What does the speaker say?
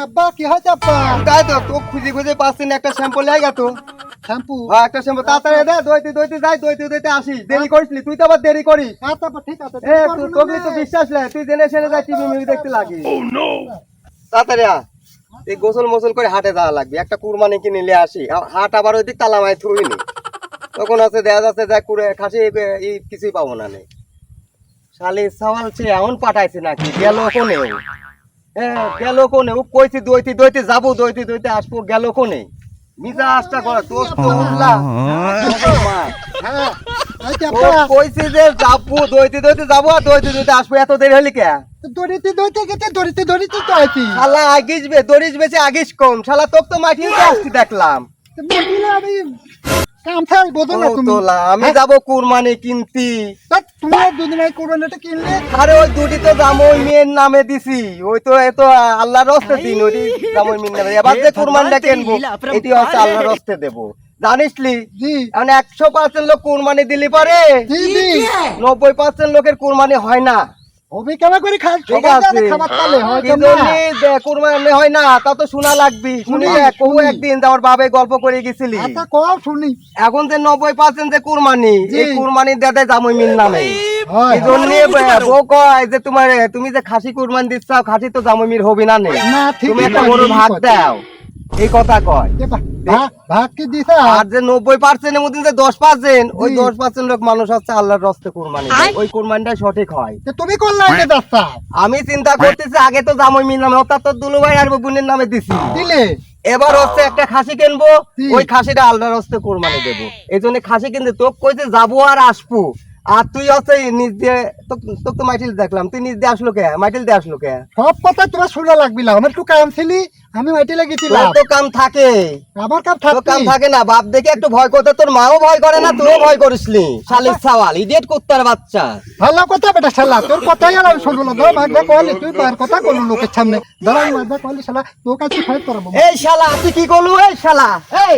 আব্বা কি হয়েছে আব্বা? তাই তো তো খুঁজে খুঁজে পাচ্ছি না, একটা শ্যাম্পু লাগা তো। শ্যাম্পু? হ্যাঁ একটা শ্যাম্পু তাড়াতাড়ি দে, দইতে দইতে যাই, দইতে দইতে আসি। দেরি করিসনি, তুই তো আবার দেরি করিস। আচ্ছা আব্বা ঠিক আছে। তোকে তো বিশ্বাস নাই, তুই জেনে শুনে যাই টিভি মিভি দেখতে লাগি। তাড়াতাড়ি আ, এই গোসল মোসল করে হাটে যাওয়া লাগবে, একটা কুরবানি কিনে নিয়ে আসি। হাট আবার ওই দিক তালা মাই থুইনি, তখন হচ্ছে দেখা যাচ্ছে যা কুড়ে খাসি এই কিছুই পাবো না নে। শালি সওয়াল সে এমন পাঠাইছে নাকি, গেল কোনে ও? গেল কোনে ও? কইছি দইতে দইতে যাবো, দইতে দইতে আসবো, গেল কোনে? মিজাজটা করে দোস্ত তো উঠলা। হ্যাঁ আচ্ছা আব্বা, কইছি যে যাবো, দইতে দইতে যাবো আর দইতে দইতে আসবো, এত দেরি হলি কে? দড়িতে দড়িতে গেছে, দড়িতে দড়িতে তো আইছি। শালা আগিস দড়িস বেশি আগিস কম, শালা তোকে তো মাটিতে আসছি দেখলাম। বলিলে আমি কাম থাই বোঝো না তুমি। আমি যাবো কুরবানি কিনতি। তুমি দুদিনের কোরবানিটা কিনলে? আরে ওই দুটি তো দাম ওই মেয়ের নামে দিছি, ওই তো এত আল্লাহর রস্তে দিন, ওই দাম ওই মেয়ের নামে। এবার যে কুরবানিটা কিনবো এটি হচ্ছে আল্লাহর রস্তে দেবো, জানিসলি? জি। মানে 100% লোক কুরবানি দিলি পারে, জি জি। 90% লোকের কুরবানি হয় না। হবে কেমন করে খাই? ঠিক আছে, খাবার তালে হয় কি কেমন? জন্যে কুরবানি হয় না তা তো শোনা লাগবি। শুনি একদিন আমার বাবে গল্প করে গেছিলি। আচ্ছা কও শুনি। এখন যে 90% যে কুরবানি, এই কুরবানি দেয় জামুই মিল নামে। এই জন্য বউ কয় যে তুমি যে খাসি কুরবানি দিচ্ছ, খাসি তো জামুই মিল হবি না নে, না ঠিক তুমি একটা বড় ভাগ দাও, এই কথা কয়। ভাগ কি দিছ? আর যে 90% এর মধ্যে যে 10%, ওই 10% লোক মানুষ হচ্ছে আল্লাহর রাস্তায় কুরবানি দেয়, ওই কুরবানিটা সঠিক হয়। তুমি করলা এটা দাস্তা? আমি চিন্তা করতেছি আগে তো জামুই মিল নামে, অর্থাৎ তোর দুলু ভাই আর বোনের নামে দিছি, দিলে এবার হচ্ছে একটা খাসি কিনবো, ওই খাসিটা আল্লাহর রাস্তায় কুরবানি দেবো। এই জন্য খাসি কিনতে তোকে কইছে যাবো আর আসবো, আর তুই হচ্ছে নিজ দিয়ে তোকে তো মাইটিল দেখলাম, তুই নিজ দিয়ে আসলো কে? মাইটিল দিয়ে আসলো কে? সব কথা তোমার শোনা লাগবিলা। আমার একটু কাম ছিলি, আমি মাইতে লাগেছিলাম। তোর তো কাম থাকে, আমার কাম তোর কাম থাকতি। থাকে না। বাপ দেখে একটু ভয় করতে, তোর মাও ভয় করে না, তুইও ভয় করিসনি। শালির সাওয়াল, ইডিয়েট কুত্তার বাচ্চা। ভালো কথা বেটা শালা, তোর কথাই আর আমি শুনবো না। ধর মাগবা কইলি, তুই বার কথা কইলু লোকের সামনে। ধর মাগবা কইলি শালা, তোর কাছে ফাইট করব। এই শালা তুই কি করলু? এই শালা, এই